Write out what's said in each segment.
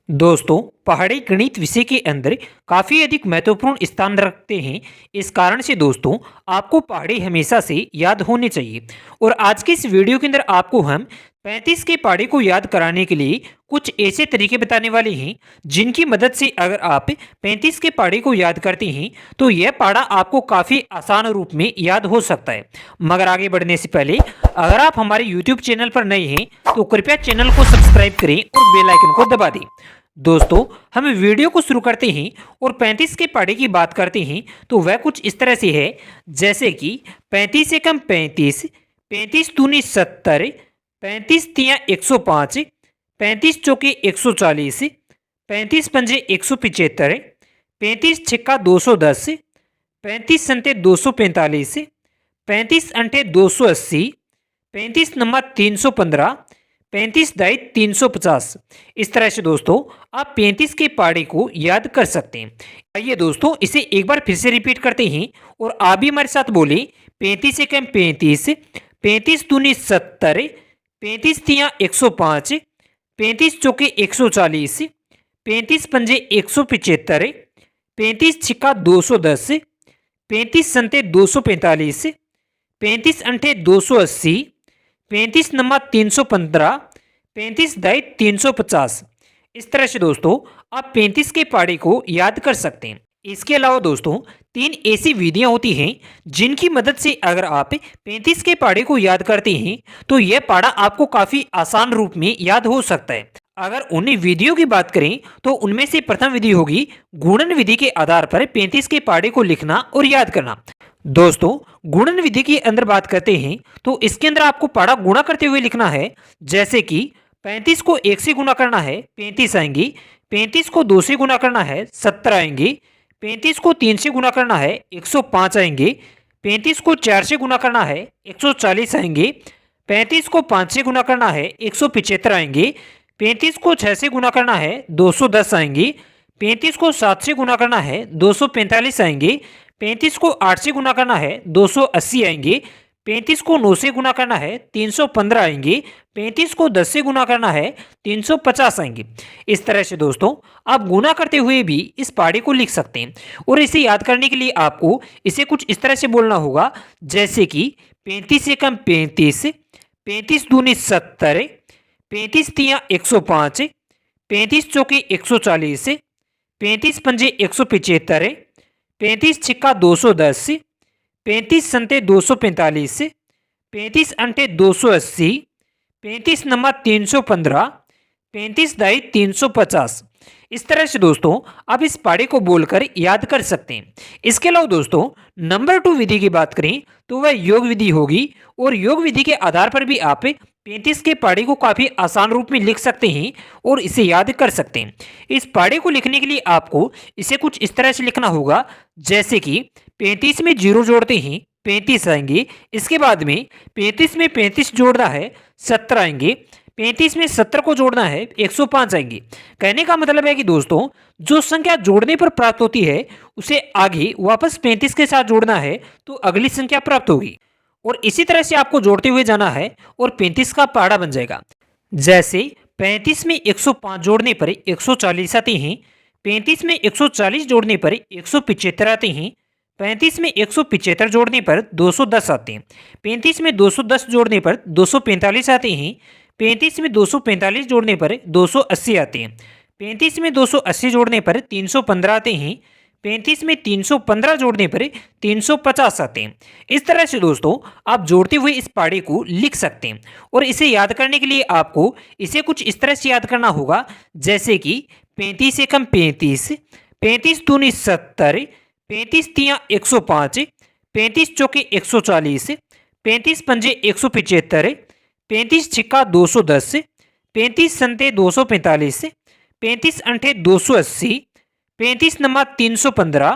दोस्तों, पहाड़ी गणित विषय के अंदर काफ़ी अधिक महत्वपूर्ण स्थान रखते हैं। इस कारण से दोस्तों आपको पहाड़ी हमेशा से याद होने चाहिए। और आज की इस वीडियो के अंदर आपको हम 35 के पहाड़ी को याद कराने के लिए कुछ ऐसे तरीके बताने वाले हैं जिनकी मदद से अगर आप 35 के पहाड़ी को याद करते हैं तो यह पहाड़ा आपको काफ़ी आसान रूप में याद हो सकता है। मगर आगे बढ़ने से पहले अगर आप हमारे YouTube चैनल पर नए हैं तो कृपया चैनल को सब्सक्राइब करें और बेल आइकन को दबा दें। दोस्तों, हम वीडियो को शुरू करते हैं और 35 के पहाड़े की बात करते हैं तो वह कुछ इस तरह से है, जैसे कि 35 एकम 35, 35 दूनी 70, 35 तिया 105, 35 चौके 140, 35 पंजे 175, 35 छिक्का 210, 35 संते 245, 35 अंठे 280, 35 नंबर 315, 35 दाई 350। इस तरह से दोस्तों आप 35 के पहाड़े को याद कर सकते हैं। आइए दोस्तों इसे एक बार फिर से रिपीट करते हैं और आप भी हमारे साथ बोले। 35 एकम 35, 35 दूनी 70, 35 तिया 105, 35 चौके 140, 35 पंजे 175, 35 छिक्का 210, 35 संते 245, 35 अंठे 280, 35 नंबर 315, 35 दाई 350। इस तरह से दोस्तों आप 35 के पहाड़े को याद कर सकते हैं। इसके अलावा दोस्तों 3 ऐसी विधियां होती हैं जिनकी मदद से अगर आप 35 के पहाड़े को याद करते हैं तो यह पहाड़ा आपको काफी आसान रूप में याद हो सकता है। अगर उन्हीं विधियों की बात करें तो उनमें से प्रथम विधि होगी गुणन विधि के आधार पर 35 के पहाड़े को लिखना और याद करना। दोस्तों, गुणन विधि के अंदर बात करते हैं तो इसके अंदर आपको पहाड़ा गुणा करते हुए लिखना है। जैसे कि 35 को 1 से गुणा करना है 35 आएंगी, 35 को 2 से गुणा करना है 70 आएंगी, 35 को 3 से गुणा करना है 105 आएंगे, 35 को 4 से गुणा करना है 140 आएंगे, 35 को 5 से गुणा करना है 175 आएंगे, 35 को 6 से गुणा करना है 210 आएंगी, 35 को 7 से गुणा करना है 245 आएंगे, 35 को 8 से गुणा करना है 280 आएंगे, 35 को 9 से गुणा करना है 315 आएंगे, 35 को 10 से गुणा करना है 350 आएंगे। इस तरह से दोस्तों आप गुणा करते हुए भी इस पहाड़े को लिख सकते हैं। और इसे याद करने के लिए आपको इसे कुछ इस तरह से बोलना होगा, जैसे कि 35 एकम 35, 35 दूनी 70, 35 तिया 105, 35 चौके 140, 35 पंजे 175, 35 छिक्का 210, 35 संते 245, 35 अंठे 280, 35 नंबर 315, 35 दाई 350। इस तरह से दोस्तों आप इस पहाड़े को बोलकर याद कर सकते हैं। इसके अलावा दोस्तों नंबर 2 विधि की बात करें तो वह योग विधि होगी। और योग विधि के आधार पर भी आप 35 के पहाड़े को काफी आसान रूप में लिख सकते हैं और इसे याद कर सकते हैं। इस पहाड़े को लिखने के लिए आपको इसे कुछ इस तरह से लिखना होगा, जैसे कि 35 में 0 जोड़ते हैं 35 आएंगे, इसके बाद में 35 में 35 जोड़ना है 70 आएंगे, 35 में 70 को जोड़ना है 105 आएंगे। कहने का मतलब है कि दोस्तों जो संख्या जोड़ने पर प्राप्त होती है उसे आगे वापस 35 के साथ जोड़ना है तो अगली संख्या प्राप्त होगी। और इसी तरह से आपको जोड़ते हुए जाना है और 35 का पहाड़ा बन जाएगा। जैसे 35 में 105 जोड़ने पर 140 आते हैं, 35 में 140 जोड़ने पर 175 आते हैं, 35 में 175 जोड़ने पर 210 आते हैं, 35 में 210 जोड़ने पर 245 आते हैं, 35 में 245 जोड़ने पर 280 आते हैं, 35 में 280 जोड़ने पर 315 आते हैं, 35 में 315 जोड़ने पर 350 आते हैं। इस तरह से दोस्तों आप जोड़ते हुए इस पहाड़े को लिख सकते हैं। और इसे याद करने के लिए आपको इसे कुछ इस तरह से याद करना होगा, जैसे कि 35 एकम 35, 35 दूनी 70, 35 तिया 105, 35 चौके 140, 35 पंजे 175, 35 छिक्का 210, 35 संते 245, 35 अंठे 280, 35 नंबर 315,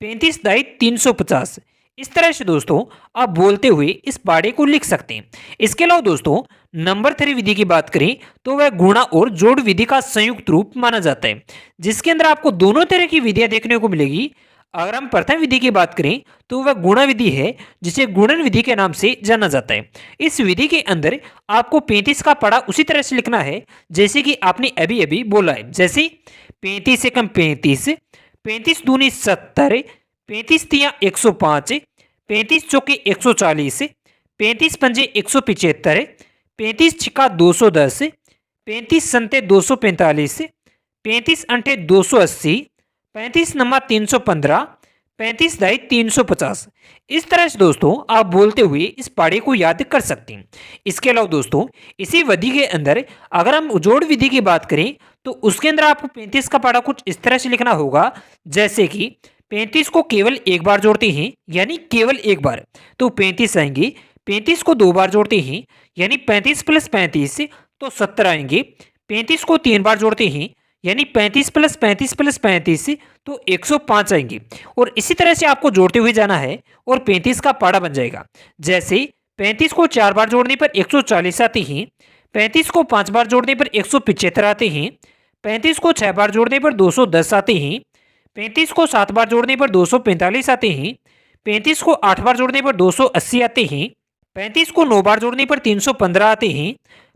35 दाई 350। इस तरह से दोस्तों आप बोलते हुए इस पहाड़े को लिख सकते हैं। इसके अलावा दोस्तों नंबर 3 विधि की बात करें तो वह गुणा और जोड़ विधि का संयुक्त रूप माना जाता है, जिसके अंदर आपको दोनों तरह की विधियां देखने को मिलेगी। अगर हम प्रथम विधि की बात करें तो वह गुणा विधि है, जिसे गुणन विधि के नाम से जाना जाता है। इस विधि के अंदर आपको 35 का पढ़ा उसी तरह से लिखना है जैसे कि आपने अभी अभी बोला है। जैसे 35 एकम 35, 35 दूनी 70, 35 तिया 105, 35 चौके 140, 35 पंजे 175, 35 छिका 210, 35 संते 245, 35 अंठे 280, 35 नम्मा 315, 35 दाई 350। इस तरह से दोस्तों आप बोलते हुए इस पहाड़े को याद कर सकते हैं। इसके अलावा दोस्तों इसी विधि के अंदर अगर हम जोड़ विधि की बात करें तो उसके अंदर आपको 35 का पहाड़ा कुछ इस तरह से लिखना होगा, जैसे कि 35 को केवल एक बार जोड़ते हैं यानी केवल एक बार तो 35 आएंगे, 35 को दो बार जोड़ते हैं यानी 35 प्लस 35 तो 70 आएंगे, 35 को तीन बार जोड़ते हैं यानी 35 प्लस 35 प्लस 35 तो 105 आएंगे। और इसी तरह से आपको जोड़ते हुए जाना है और 35 का पहाड़ा बन जाएगा। जैसे 35 को चार बार जोड़ने पर 140 आते हैं, 35 को पांच बार जोड़ने पर 175 आते हैं, 35 को छह बार जोड़ने पर 210 आते हैं, 35 को सात बार जोड़ने पर 245 आते हैं, 35 को आठ बार जोड़ने पर 280 आते हैं, 35 को नौ बार जोड़ने पर 315 आते हैं,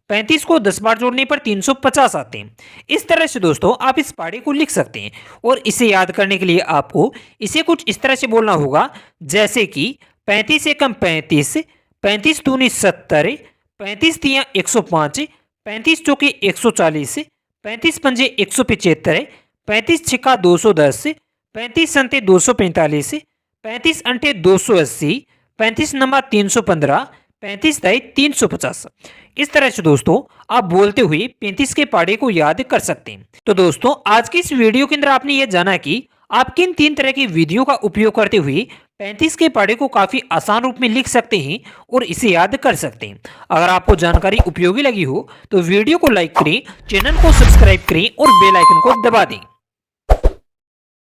35 को 10 बार जोड़ने पर 350 आते हैं। इस तरह से दोस्तों आप इस पहाड़े को लिख सकते हैं। और इसे याद करने के लिए आपको इसे कुछ इस तरह से बोलना होगा, जैसे कि 35 एकम 35, 35 दूनी 70, 35 तिया 105, 35 चौके 140, 35 पंजे 175, 35 छिका 210, 35 संते 245, 35 अंठे 280, 35 नंबर 315, 35 दाई 350। इस तरह से दोस्तों आप बोलते हुए 35 के पहाड़े को याद कर सकते हैं। तो दोस्तों आज की इस वीडियो के अंदर आपने यह जाना कि आप किन तीन तरह की विधियों का उपयोग करते हुए 35 के पहाड़े को काफी आसान रूप में लिख सकते हैं और इसे याद कर सकते हैं। अगर आपको जानकारी उपयोगी लगी हो तो वीडियो को लाइक करें, चैनल को सब्सक्राइब करें और बेल आइकन को दबा दें।